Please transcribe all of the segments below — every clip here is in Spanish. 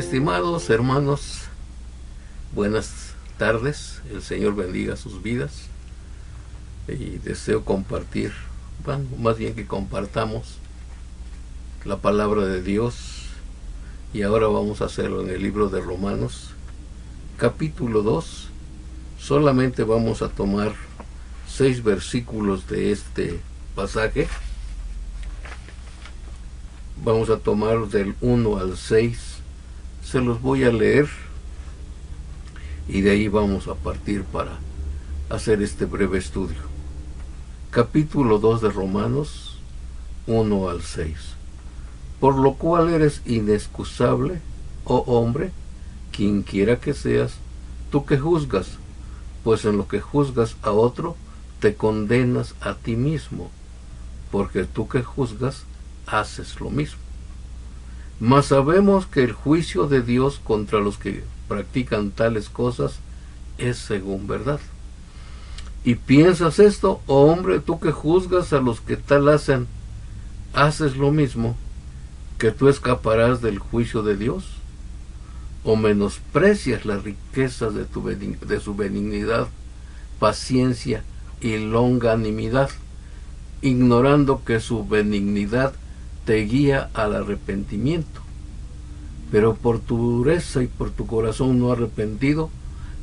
Estimados hermanos, buenas tardes, el Señor bendiga sus vidas y deseo compartir, bueno, más bien que compartamos la palabra de Dios, y ahora vamos a hacerlo en el libro de Romanos, capítulo 2. Solamente vamos a tomar 6 versículos de este pasaje. Vamos a tomar del 1 al 6. Se los voy a leer y de ahí vamos a partir para hacer este breve estudio. Capítulo 2 de Romanos, 1 al 6. Por lo cual eres inexcusable, oh hombre, quien quiera que seas, tú que juzgas, pues en lo que juzgas a otro, te condenas a ti mismo, porque tú que juzgas, haces lo mismo. Mas sabemos que el juicio de Dios contra los que practican tales cosas es según verdad. ¿Y piensas esto, oh hombre, tú que juzgas a los que tal hacen, haces lo mismo, que tú escaparás del juicio de Dios? ¿O menosprecias las riquezas de su benignidad, paciencia y longanimidad, ignorando que su benignidad te guía al arrepentimiento? Pero por tu dureza y por tu corazón no arrepentido,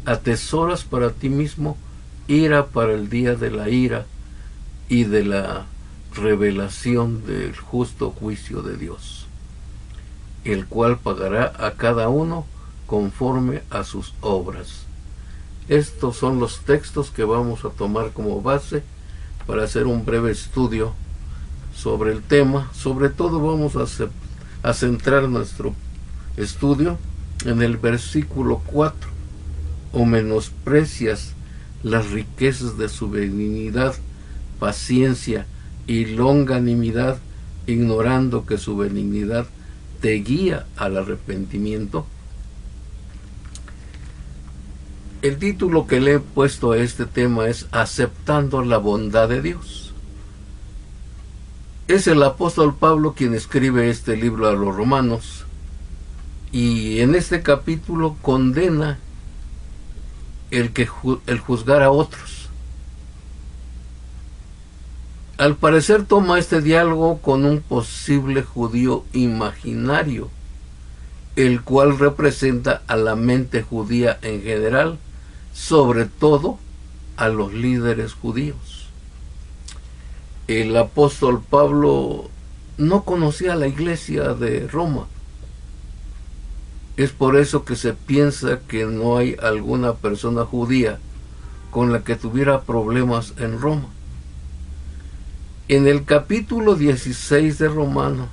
atesoras para ti mismo ira para el día de la ira y de la revelación del justo juicio de Dios, el cual pagará a cada uno conforme a sus obras. Estos son los textos que vamos a tomar como base para hacer un breve estudio sobre el tema. Sobre todo vamos a centrar nuestro estudio en el versículo 4. ¿O menosprecias las riquezas de su benignidad, paciencia y longanimidad, ignorando que su benignidad te guía al arrepentimiento? El título que le he puesto a este tema es Aceptando la bondad de Dios. Es el apóstol Pablo quien escribe este libro a los romanos, y en este capítulo condena el juzgar a otros. Al parecer toma este diálogo con un posible judío imaginario, el cual representa a la mente judía en general, sobre todo a los líderes judíos. El apóstol Pablo no conocía la iglesia de Roma. Es por eso que se piensa que no hay alguna persona judía con la que tuviera problemas en Roma. En el capítulo 16 de Romanos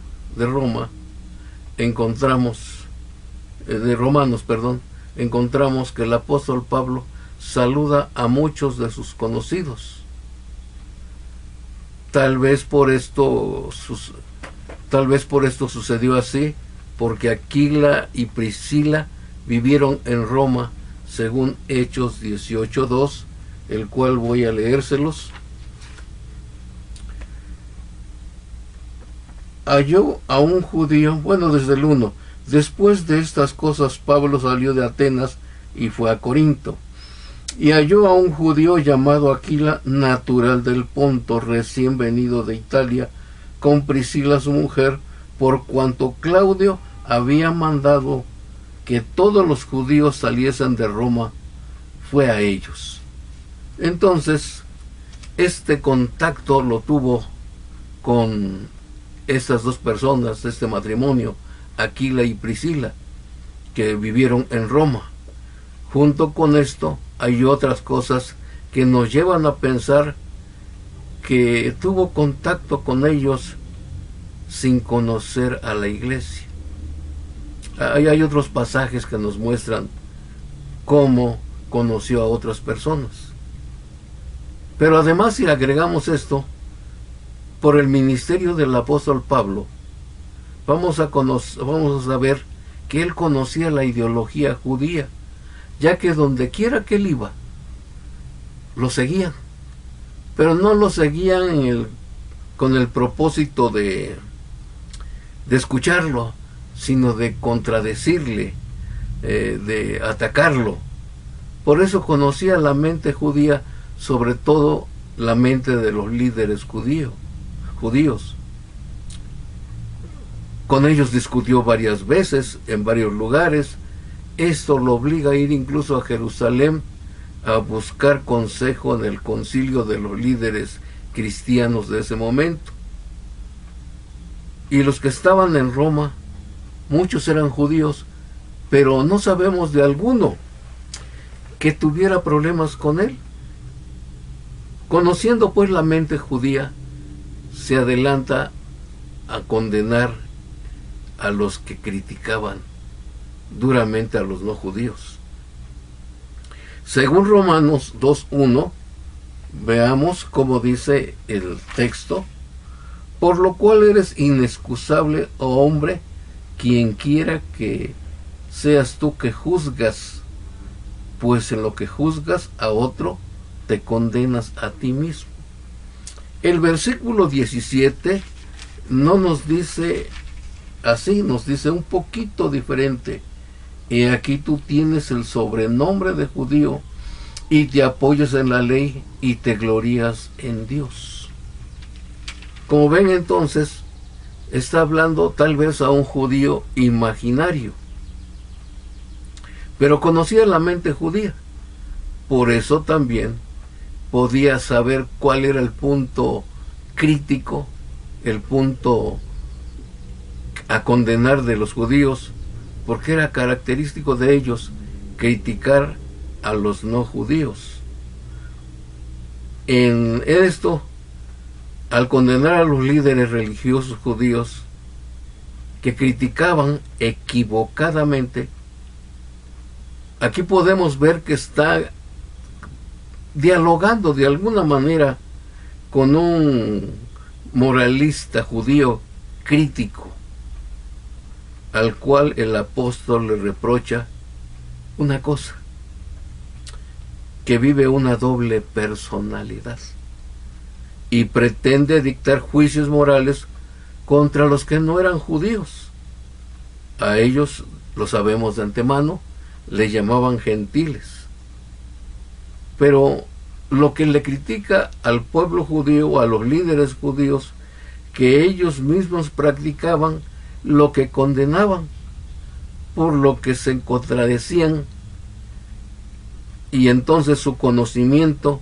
encontramos que el apóstol Pablo saluda a muchos de sus conocidos. Tal vez por esto sucedió así, porque Aquila y Priscila vivieron en Roma, según Hechos 18:2, el cual voy a leérselos. Halló a un judío, desde el 1. Después de estas cosas, Pablo salió de Atenas y fue a Corinto. Y halló a un judío llamado Aquila, natural del Ponto, recién venido de Italia, con Priscila su mujer, por cuanto Claudio había mandado que todos los judíos saliesen de Roma, fue a ellos. Entonces, este contacto lo tuvo con estas dos personas, este matrimonio, Aquila y Priscila, que vivieron en Roma. Junto con esto hay otras cosas que nos llevan a pensar que tuvo contacto con ellos sin conocer a la iglesia. Hay otros pasajes que nos muestran cómo conoció a otras personas. Pero además, si agregamos esto, por el ministerio del apóstol Pablo, vamos a ver que él conocía la ideología judía, ya que donde quiera que él iba, lo seguían. Pero no lo seguían con el propósito de escucharlo, sino de contradecirle, de atacarlo. Por eso conocía la mente judía, sobre todo la mente de los líderes judíos. Con ellos discutió varias veces, en varios lugares. Esto lo obliga a ir incluso a Jerusalén a buscar consejo en el concilio de los líderes cristianos de ese momento. Y los que estaban en Roma, muchos eran judíos, pero no sabemos de alguno que tuviera problemas con él. Conociendo pues la mente judía, se adelanta a condenar a los que criticaban duramente a los no judíos. Según Romanos 2:1, veamos cómo dice el texto: por lo cual eres inexcusable, oh hombre, quien quiera que seas tú que juzgas, pues en lo que juzgas a otro, te condenas a ti mismo. El versículo 17 no nos dice así, nos dice un poquito diferente. Y aquí tú tienes el sobrenombre de judío y te apoyas en la ley y te glorías en Dios. Como ven, entonces, está hablando tal vez a un judío imaginario, pero conocía la mente judía. Por eso también podía saber cuál era el punto crítico, el punto a condenar de los judíos, porque era característico de ellos criticar a los no judíos. En esto, al condenar a los líderes religiosos judíos que criticaban equivocadamente, aquí podemos ver que está dialogando de alguna manera con un moralista judío crítico, al cual el apóstol le reprocha una cosa: que vive una doble personalidad y pretende dictar juicios morales contra los que no eran judíos. A ellos, lo sabemos de antemano, le llamaban gentiles. Pero lo que le critica al pueblo judío, a los líderes judíos, que ellos mismos practicaban lo que condenaban, por lo que se contradecían, y entonces su conocimiento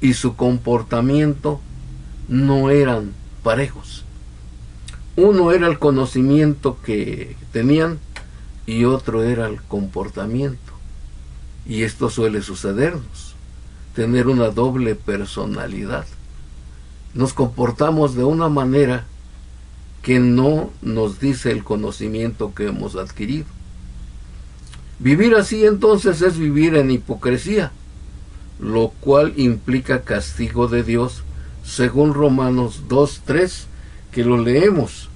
y su comportamiento no eran parejos. Uno era el conocimiento que tenían y otro era el comportamiento. Y esto suele sucedernos, tener una doble personalidad. Nos comportamos de una manera que no nos dice el conocimiento que hemos adquirido. Vivir así entonces es vivir en hipocresía, lo cual implica castigo de Dios, según Romanos 2:3, que lo leemos.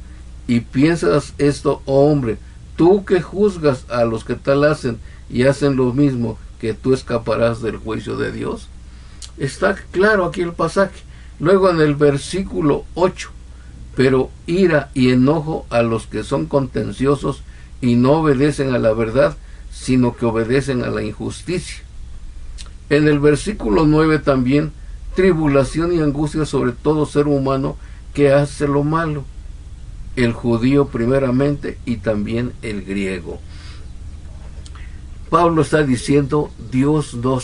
Y piensas esto, oh hombre, tú que juzgas a los que tal hacen y hacen lo mismo, que tú escaparás del juicio de Dios. Está claro aquí el pasaje. Luego en el versículo 8, pero ira y enojo a los que son contenciosos y no obedecen a la verdad, sino que obedecen a la injusticia. En el versículo 9 también, tribulación y angustia sobre todo ser humano que hace lo malo, el judío primeramente y también el griego. Pablo está diciendo, Dios no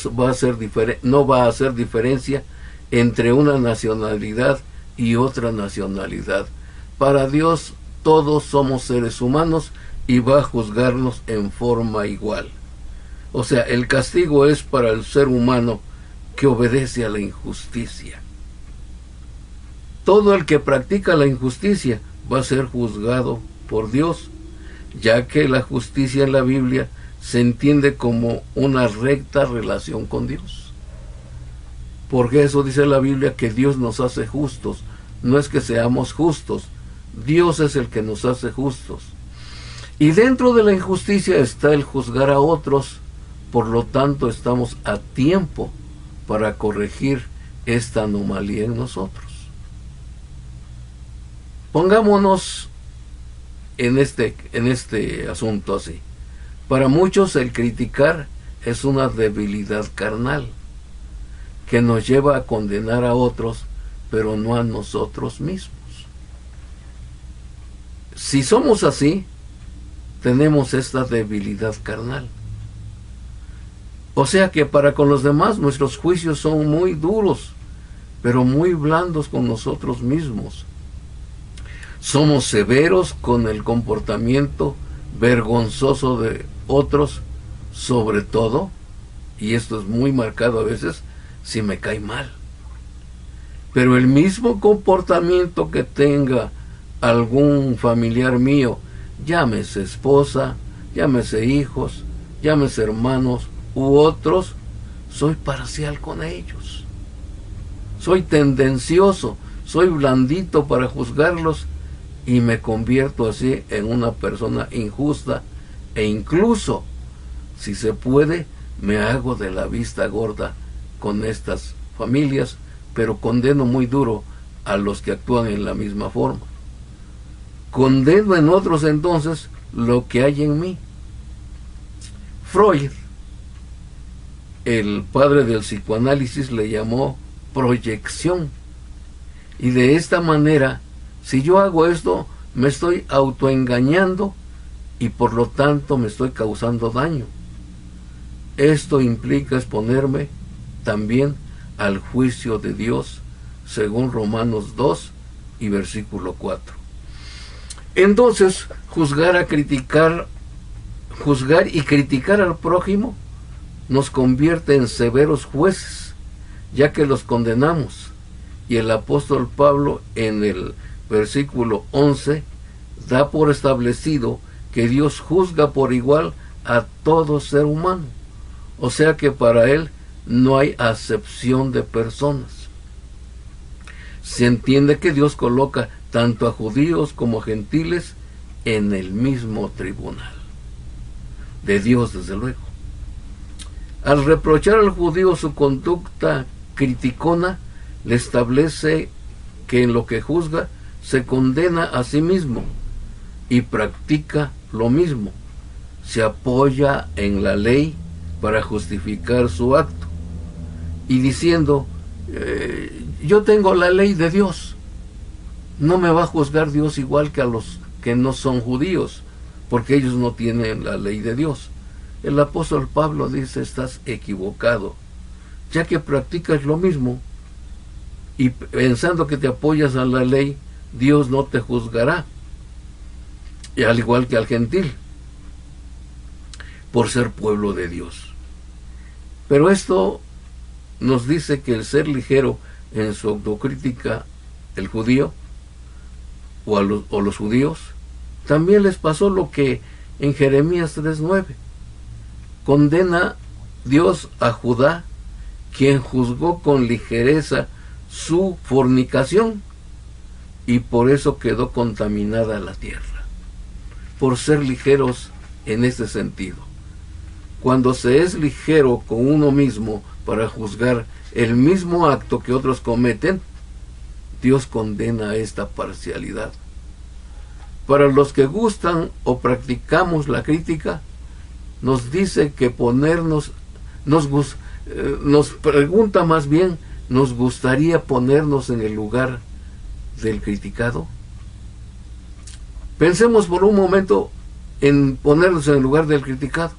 va a hacer diferencia entre una nacionalidad y otra nacionalidad. Para Dios todos somos seres humanos y va a juzgarnos en forma igual. O sea, el castigo es para el ser humano que obedece a la injusticia. Todo el que practica la injusticia va a ser juzgado por Dios, ya que la justicia en la Biblia se entiende como una recta relación con Dios. Porque eso dice la Biblia, que Dios nos hace justos. No es que seamos justos, Dios es el que nos hace justos. Y dentro de la injusticia está el juzgar a otros, por lo tanto estamos a tiempo para corregir esta anomalía en nosotros. Pongámonos en este asunto así. Para muchos el criticar es una debilidad carnal que nos lleva a condenar a otros, pero no a nosotros mismos. Si somos así, tenemos esta debilidad carnal. O sea que para con los demás nuestros juicios son muy duros, pero muy blandos con nosotros mismos. Somos severos con el comportamiento vergonzoso de otros, sobre todo, y esto es muy marcado a veces, si me cae mal. Pero el mismo comportamiento que tenga algún familiar mío, llámese esposa, llámese hijos, llámese hermanos u otros, soy parcial con ellos. Soy tendencioso, soy blandito para juzgarlos y me convierto así en una persona injusta e incluso, si se puede, me hago de la vista gorda con estas familias, pero condeno muy duro a los que actúan en la misma forma. Condeno en otros entonces lo que hay en mí. Freud, el padre del psicoanálisis, le llamó proyección. Y de esta manera, si yo hago esto, me estoy autoengañando y por lo tanto me estoy causando daño. Esto implica exponerme también al juicio de Dios, según Romanos 2 y versículo 4. Entonces, juzgar y criticar al prójimo nos convierte en severos jueces, ya que los condenamos. Y el apóstol Pablo en el versículo 11 da por establecido que Dios juzga por igual a todo ser humano. O sea que para él no hay acepción de personas. Se entiende que Dios coloca tanto a judíos como a gentiles en el mismo tribunal. De Dios, desde luego. Al reprochar al judío su conducta criticona, le establece que en lo que juzga se condena a sí mismo y practica lo mismo. Se apoya en la ley para justificar su acto y diciendo, yo tengo la ley de Dios, no me va a juzgar Dios igual que a los que no son judíos, porque ellos no tienen la ley de Dios. El apóstol Pablo dice, estás equivocado, ya que practicas lo mismo y pensando que te apoyas a la ley, Dios no te juzgará, y al igual que al gentil, por ser pueblo de Dios. Pero esto nos dice que el ser ligero en su autocrítica, el judío o los judíos, también les pasó lo que en Jeremías 3:9 condena Dios a Judá, quien juzgó con ligereza su fornicación y por eso quedó contaminada la tierra, por ser ligeros en este sentido. Cuando se es ligero con uno mismo para juzgar el mismo acto que otros cometen, Dios condena esta parcialidad. Para los que gustan o practicamos la crítica, nos dice que nos pregunta más bien, ¿nos gustaría ponernos en el lugar del criticado? Pensemos por un momento en ponernos en el lugar del criticado.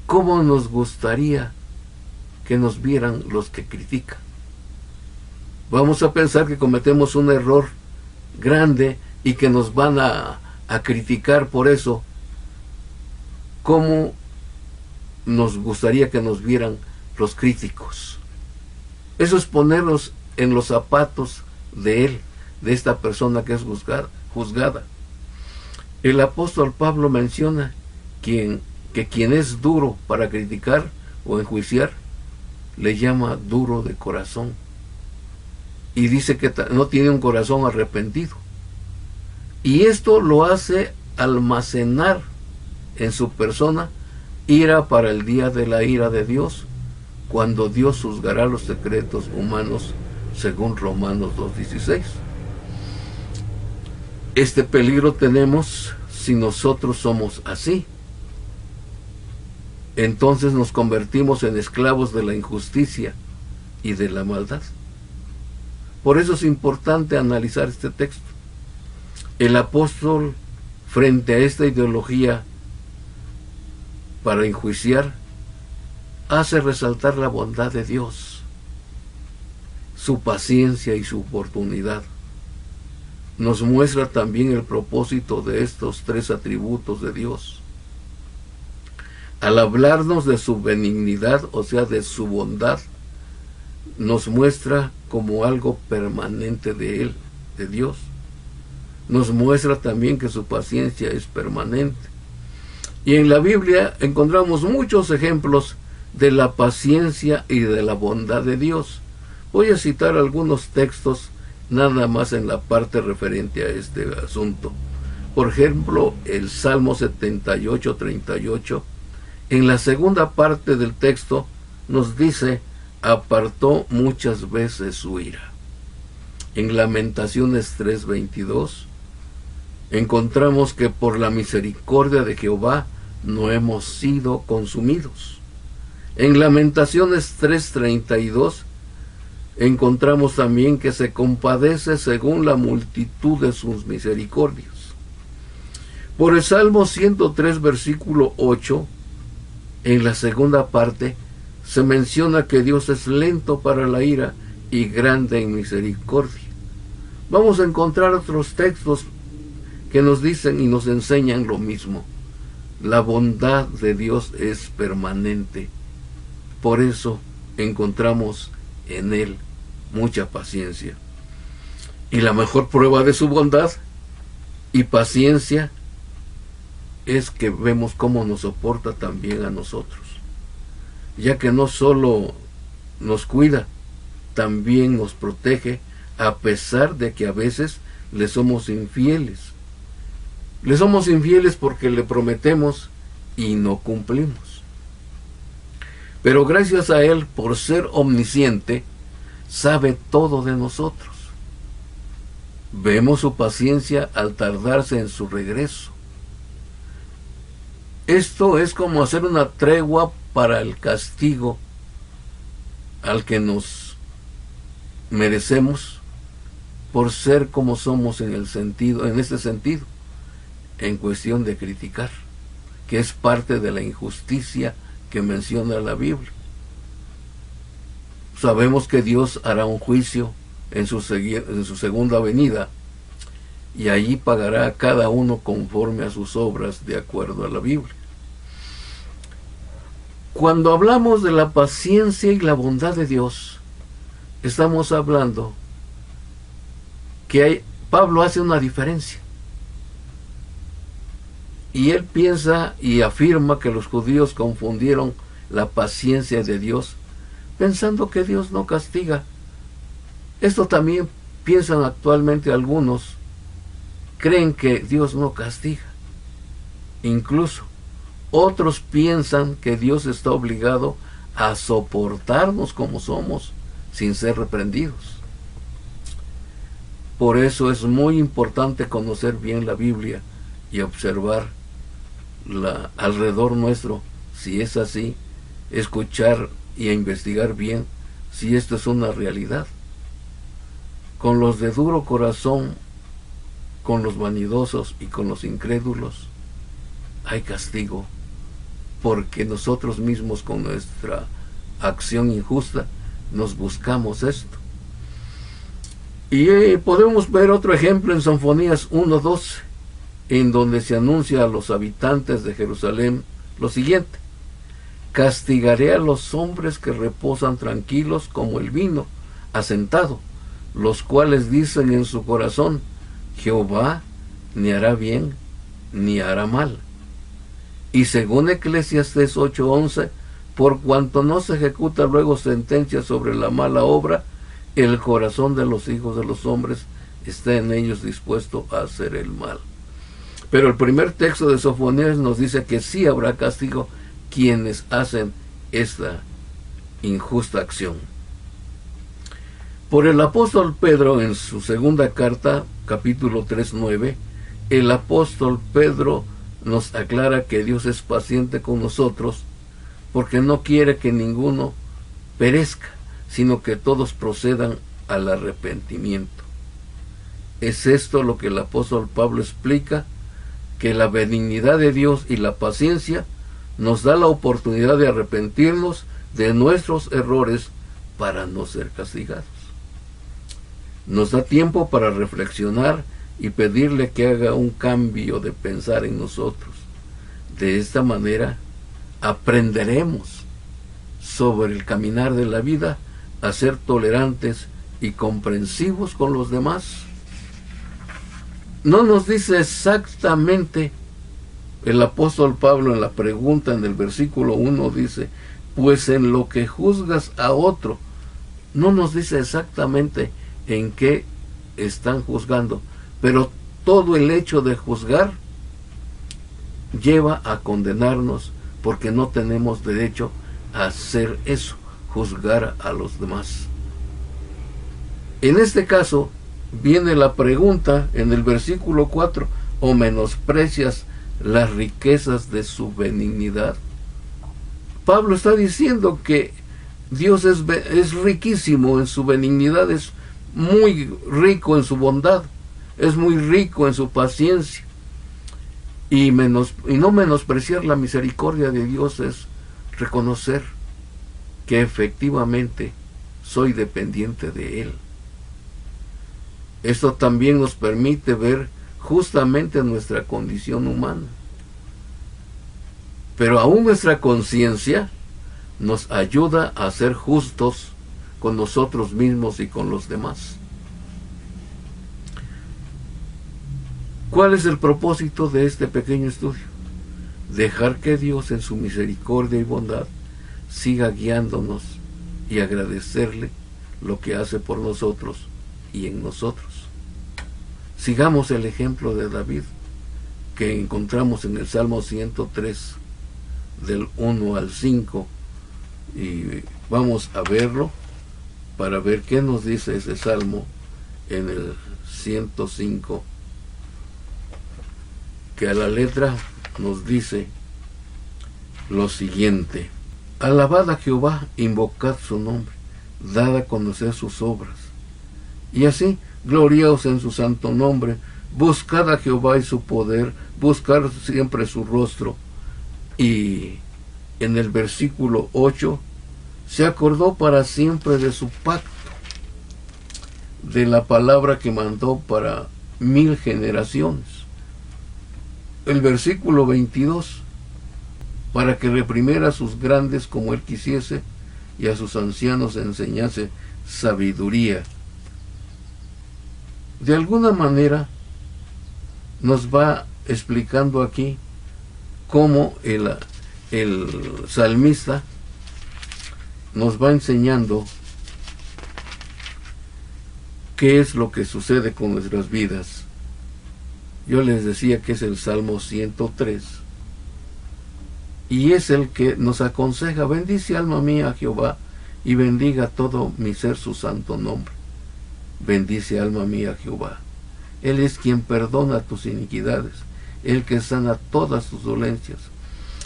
¿Cómo nos gustaría que nos vieran los que critican? Vamos a pensar que cometemos un error grande y que nos van a criticar por eso. ¿Cómo nos gustaría que nos vieran los críticos? Eso es ponernos en los zapatos de él, de esta persona que es juzgada. El apóstol Pablo menciona que quien es duro para criticar o enjuiciar, le llama duro de corazón. Y dice que no tiene un corazón arrepentido. Y esto lo hace almacenar en su persona ira para el día de la ira de Dios, cuando Dios juzgará los secretos humanos, según Romanos 2:16. Este peligro tenemos si nosotros somos así. Entonces nos convertimos en esclavos de la injusticia y de la maldad. Por eso es importante analizar este texto. El apóstol, frente a esta ideología para enjuiciar, hace resaltar la bondad de Dios, su paciencia y su oportunidad. Nos muestra también el propósito de estos tres atributos de Dios. Al hablarnos de su benignidad, o sea, de su bondad, nos muestra como algo permanente de Él, de Dios. Nos muestra también que su paciencia es permanente. Y en la Biblia encontramos muchos ejemplos de la paciencia y de la bondad de Dios. Voy a citar algunos textos nada más en la parte referente a este asunto. Por ejemplo, el Salmo 78, 38, en la segunda parte del texto nos dice: apartó muchas veces su ira. En Lamentaciones 3:22 encontramos que por la misericordia de Jehová no hemos sido consumidos. En Lamentaciones 3:32 encontramos también que se compadece según la multitud de sus misericordias. Por el Salmo 103, versículo 8, en la segunda parte, se menciona que Dios es lento para la ira y grande en misericordia. Vamos a encontrar otros textos que nos dicen y nos enseñan lo mismo. La bondad de Dios es permanente. Por eso encontramos en Él mucha paciencia. Y la mejor prueba de su bondad y paciencia es que vemos cómo nos soporta también a nosotros, ya que no solo nos cuida, también nos protege, a pesar de que a veces le somos infieles. Le somos infieles porque le prometemos y no cumplimos. Pero gracias a Él, por ser omnisciente, sabe todo de nosotros. Vemos su paciencia al tardarse en su regreso. Esto es como hacer una tregua para el castigo al que nos merecemos por ser como somos en este sentido, en cuestión de criticar, que es parte de la injusticia que menciona la Biblia. Sabemos que Dios hará un juicio en su segunda venida, y allí pagará a cada uno conforme a sus obras, de acuerdo a la Biblia. Cuando hablamos de la paciencia y la bondad de Dios, estamos hablando que Pablo hace una diferencia. Y él piensa y afirma que los judíos confundieron la paciencia de Dios, pensando que Dios no castiga. Esto también piensan actualmente algunos. Creen que Dios no castiga. Incluso otros piensan que Dios está obligado a soportarnos como somos, sin ser reprendidos. Por eso es muy importante conocer bien la Biblia y observar alrededor nuestro, si es así, escuchar y investigar bien si esto es una realidad. Con los de duro corazón, con los vanidosos y con los incrédulos, hay castigo, porque nosotros mismos con nuestra acción injusta nos buscamos esto. Y podemos ver otro ejemplo en Sofonías 1:12, en donde se anuncia a los habitantes de Jerusalén lo siguiente: castigaré a los hombres que reposan tranquilos como el vino asentado, los cuales dicen en su corazón: Jehová ni hará bien ni hará mal. Y según Eclesiastés 8:11, por cuanto no se ejecuta luego sentencia sobre la mala obra, el corazón de los hijos de los hombres está en ellos dispuesto a hacer el mal. Pero el primer texto de Sofonías nos dice que sí habrá castigo quienes hacen esta injusta acción. Por el apóstol Pedro, en su segunda carta, capítulo 3:9, el apóstol Pedro nos aclara que Dios es paciente con nosotros porque no quiere que ninguno perezca, sino que todos procedan al arrepentimiento. Es esto lo que el apóstol Pablo explica, que la benignidad de Dios y la paciencia nos da la oportunidad de arrepentirnos de nuestros errores para no ser castigados. Nos da tiempo para reflexionar y pedirle que haga un cambio de pensar en nosotros. De esta manera aprenderemos sobre el caminar de la vida a ser tolerantes y comprensivos con los demás. No nos dice exactamente el apóstol Pablo en la pregunta en el versículo 1, dice, pues en lo que juzgas a otro. No nos dice exactamente en qué están juzgando, pero todo el hecho de juzgar lleva a condenarnos, porque no tenemos derecho a hacer eso, juzgar a los demás. En este caso viene la pregunta en el versículo 4, ¿o menosprecias las riquezas de su benignidad? Pablo está diciendo que Dios es riquísimo en su benignidad, es muy rico en su bondad, es muy rico en su paciencia, y no menospreciar la misericordia de Dios es reconocer que efectivamente soy dependiente de Él. Esto también nos permite ver justamente nuestra condición humana, pero aún nuestra conciencia nos ayuda a ser justos con nosotros mismos y con los demás. ¿Cuál es el propósito de este pequeño estudio? Dejar que Dios en su misericordia y bondad siga guiándonos y agradecerle lo que hace por nosotros y en nosotros. Sigamos el ejemplo de David que encontramos en el Salmo 103 del 1 al 5, y vamos a verlo para ver qué nos dice ese Salmo en el 105, que a la letra nos dice lo siguiente: alabad a Jehová, invocad su nombre, dad a conocer sus obras, y así gloriaos en su santo nombre, buscad a Jehová y su poder, buscad siempre su rostro. Y en el versículo 8, se acordó para siempre de su pacto, de la palabra que mandó para 1000 generaciones. El versículo 22, para que reprimiera a sus grandes como él quisiese, y a sus ancianos enseñase sabiduría. De alguna manera nos va explicando aquí cómo el salmista nos va enseñando qué es lo que sucede con nuestras vidas. Yo les decía que es el Salmo 103, y es el que nos aconseja: bendice alma mía a Jehová, y bendiga todo mi ser su santo nombre. Bendice alma mía a Jehová. Él es quien perdona tus iniquidades, el que sana todas tus dolencias.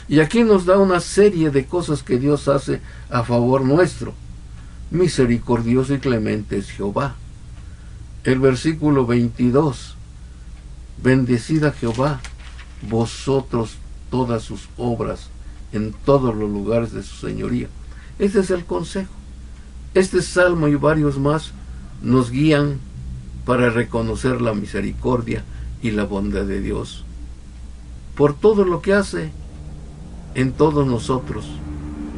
Y aquí nos da una serie de cosas que Dios hace a favor nuestro. Misericordioso y clemente es Jehová. El versículo 22, bendecid a Jehová, vosotros todas sus obras, en todos los lugares de su señoría. Este es el consejo. Este salmo y varios más nos guían para reconocer la misericordia y la bondad de Dios por todo lo que hace en todos nosotros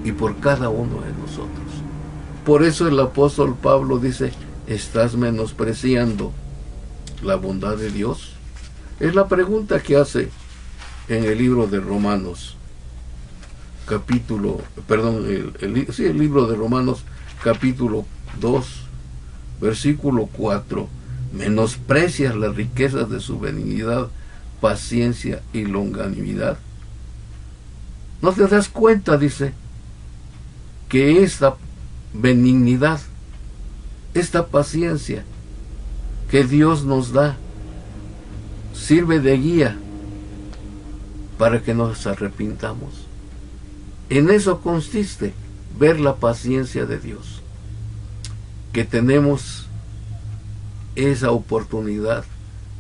y por cada uno de nosotros. Por eso el apóstol Pablo dice: ¿estás menospreciando la bondad de Dios? Es la pregunta que hace en el libro de Romanos, el libro de Romanos, capítulo 2, versículo 4. ¿Menosprecias las riquezas de su benignidad, paciencia y longanimidad? ¿No te das cuenta, dice, que esta benignidad esta paciencia que Dios nos da sirve de guía para que nos arrepintamos. En eso consiste ver la paciencia de Dios, que tenemos esa oportunidad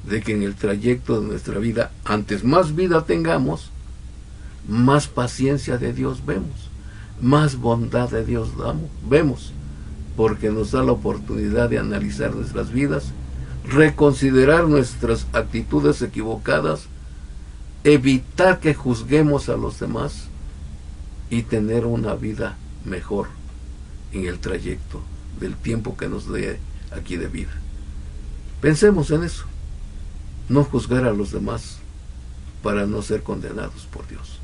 de que en el trayecto de nuestra vida, antes más vida tengamos, más paciencia de Dios vemos, más bondad de Dios vemos, porque nos da la oportunidad de analizar nuestras vidas, reconsiderar nuestras actitudes equivocadas, evitar que juzguemos a los demás y tener una vida mejor en el trayecto del tiempo que nos dé aquí de vida. Pensemos en eso, no juzgar a los demás para no ser condenados por Dios.